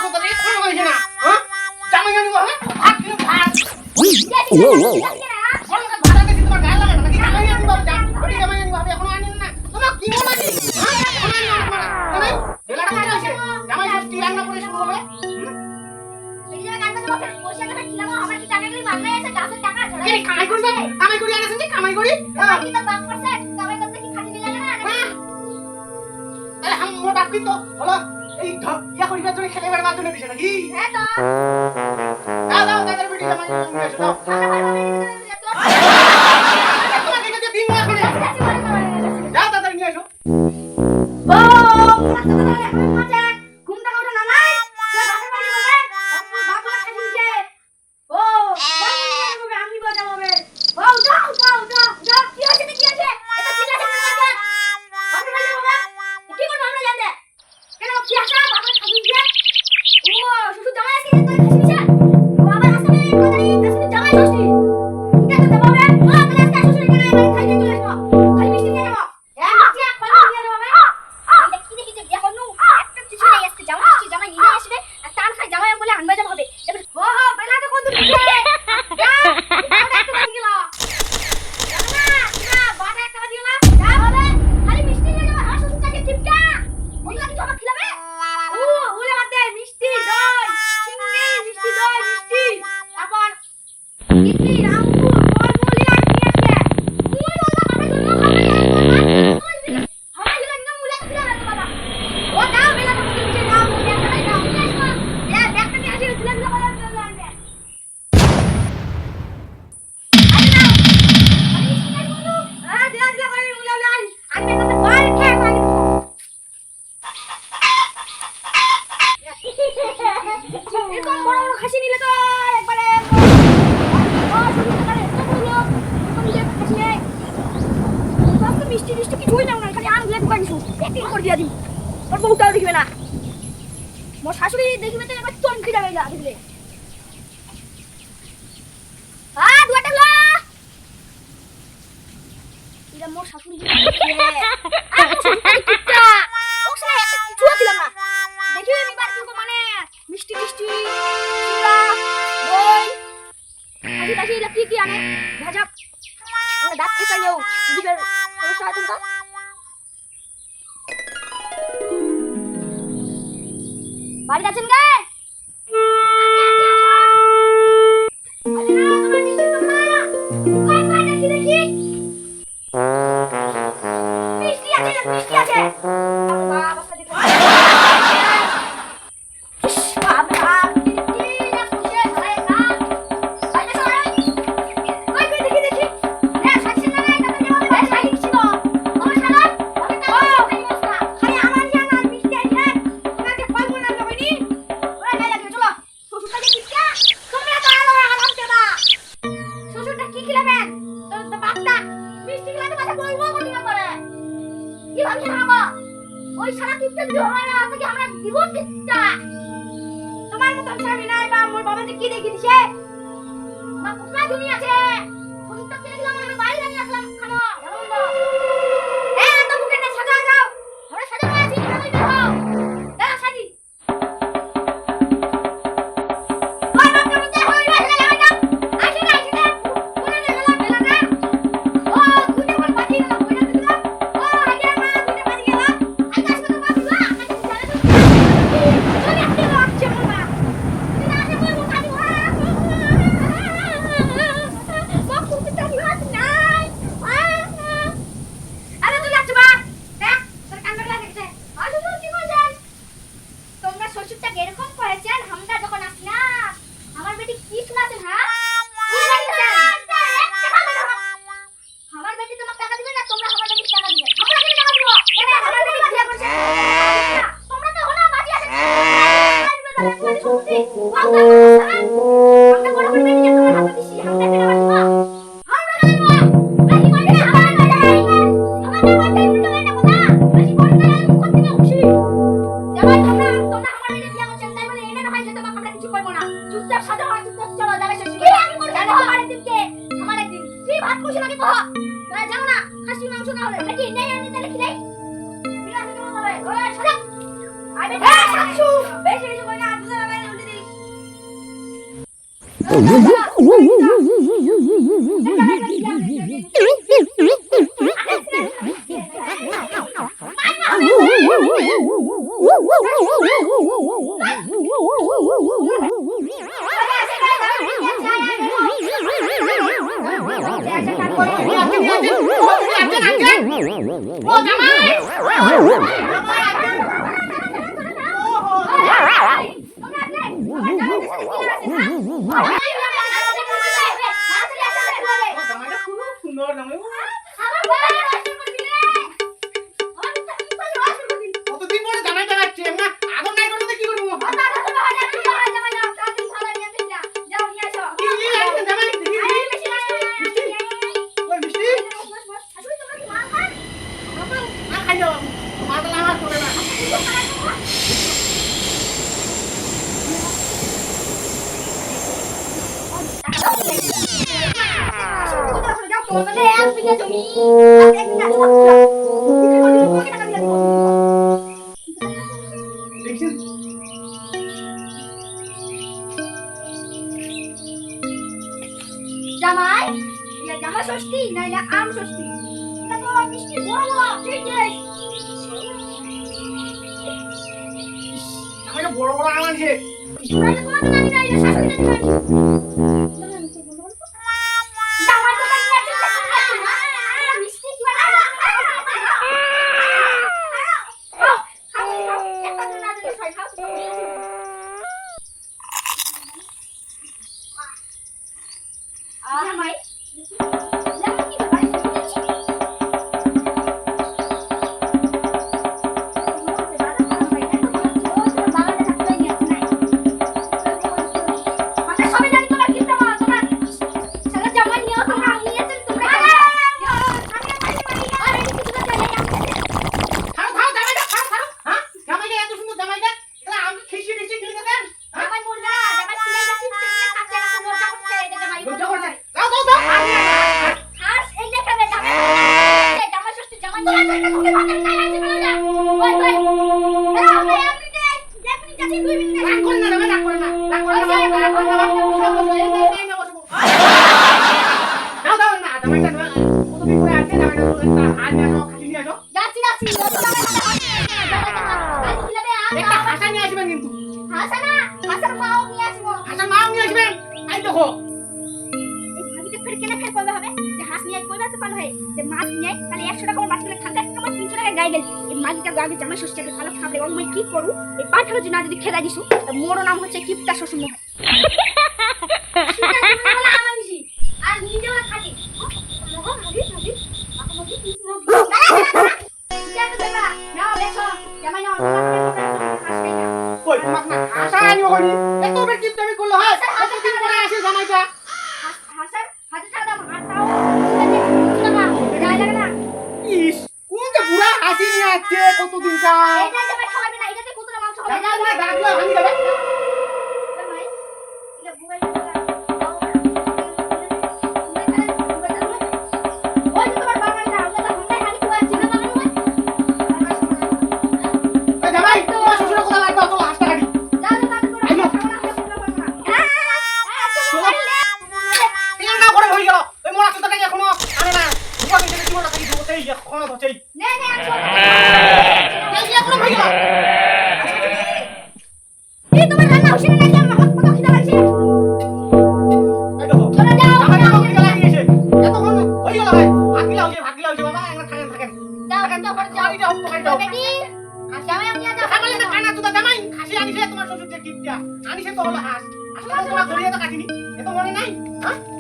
তো তাহলে এখনো হয়েছে না হ্যাঁ জামাই জানি হবে ভাত কিনে ভাত ভাড়া বেশি তোমার গায়ে লাগে না নাকি জামাই জানি বাবু জামাই জানি বাবু এখনো আনেন না তোমার কি মনে আছে বেলাটা কেন আছে জামাই ষষ্ঠী রান্না করে শুরু হবে কামাই করি আনেছেন যে কামাই করি মোর বাপ কিন্তু হলো এই ইয়া করিবার জন্য খেলে বেড়াবার জন্য দিছে নাকি দাও দাও দাদার বেটি জামাই নিয়ে এসো দাও তোমাকে কাছে দিন না করে যাও দাদা নিয়ে এসো মোর শাশুড়ি দেখবে তো একবার চমকে যাবে না দেখলে দুয়াটা লো এটা মোর শাশুড়ি দেখি এবার মানে মিষ্টি মিষ্টি দই কাশি কাশি কি আনে ভাজা দাঁত কেটে যাও দিবের সমস্যা হয় তোমরা বাড়ি আছেন গে ওই সারা কিপটা যদি হয় না তাকে আমরা দিব কিপটা তোমার মত স্বামী নাই বা মোর বাবা যে কি দেখি দিছে মা কোথায় দুনিয়া আছে ওটা কিনে দিলাম আমি বাইরে নিয়ে আসলাম খানো এ তো মুখে না সাজা যাও আমরা সাজা আছি খালি দেখো এ সাজি ওই বাপ কেমন যা হই না লাগা যাও আসি না কোনে না গেলা বেলা না ও তুই বল বাজি না কইরা দিলা ও হাইয়া মা তুই বাজি গেলা আকাশ কত বাজি না আকাশ জানে তো তুমি আতে লাগছে মা তুমি না আসে বল খালি বাপ তুমি তো দিওয়াস নাই আরে তুই লাগছ বা দেখ তোর কান্না লাগছে আরে তুই কি বলছেন তোমরা শ্বশুরটা এরকম করেছেন আমরা যখন আসি না আমার বেটি কি শোনাছেন হ্যাঁ আমার বেটি তোমাকে টাকা দিবে না তোমরা আমার বেটি টাকা দিবে আমরা কি টাকা দিব কেন আমার বেটি বিয়ে করছে তোমরা তো হলো বাজি আছে আমরা বড় করে বেটি তোমার হাতে দিছি আমরা কেন বাজি না আমরা কেন বাজি করে আমার বাজি আমাদের বাজি উল্টো না কথা বাজি করে না করতে না খুশি জামাই তোমরা আমার বেটি বিয়ে করছেন তাই বলে এনে না হয় যে তোমাকে আমরা কিছু করব না চুপচাপ সাদা হয় চুপচাপ চলো যাবে শেষ কি আমি করব না আমার একদিনকে আমার একদিন তুই ভাত খুশি নাকি কহ যাও না খাসি মাংস না হলে বেটি নেই আনি তাহলে কি নাই বিরাট কেমন হবে ওই সাদা আই বেটি শাশু বেশি বেশি করে না কতদিন পরে জামাই দেখাচ্ছে না আদর নাই করতে কি করবো কি নিয়ে আসছে জামাই দেখি ওই মিষ্টি না খাই যাও মাটা আমার করে না দেখছেন জামাই এটা জামা ষষ্ঠী না এটা আম ষষ্ঠী এটা তো মিষ্টি বড় বড় ঠিক আছে আমাকে বড় বড় আম আনছে জামাই তো তোমাকে জানি না এটা শাশুড়ি জানি জামাই তো জানি না মিষ্টি কি বানায় জামাই জামাই কি বানায় জামা ষষ্ঠী ভালো খাবে আমি কি করু এই পাঠালো যে না যদি খেলা দিছু মোর নাম হচ্ছে কিপটা শ্বশুর মশাই আর নিজেও খাচ্ছি কই তোমাক না আশা আনিও করি এত বের কি তুমি করলো হয় কতদিন পরে আসে জামাইটা হাসান হাতে টাকা দাও হাতাও যায় না ইস কোনটা পুরা হাসি নিয়ে আসছে কতদিন কা এটা জামাই খাওয়াবে না এটাতে কতটা মাংস হবে জামাই না ডাকলো ভাঙি যাবে জামাই এটা বুগাই ওই যে তোমার বাবা না ওটা হুন্ডাই খালি তো আছে না বাবা ওই জামাই তোমার শ্বশুর কথা লাগবে তো হাসটা কাটি যাও যাও করে আইলো তিন না করে হই গেল ওই মোরা তো তাকে এখনো আনে না বুয়া থেকে কি মোরা থাকি বলতেই এখনো তো চাই নে নে আমি এই এখনো হই গেল এই তোমার রান্না হইছে না নাকি আমার কত খিদা লাগছে এই দেখো চলে যাও জামাই তো কি লাগিয়েছে এতক্ষণ হই গেল ভাই ভাগিলা হইছে বাবা এখানে থাকেন যাও যাও করে যাও যাও যাও তো যাও বেটি জামাই আমি যাও জামাই না কানা তুই জামাই খাসি আনিছে তোমার শ্বশুর যে কিপটা আনিছে তো হলো হাঁস আসলে তোমার ধরিয়ে তো কাটিনি এত মনে নাই হ্যাঁ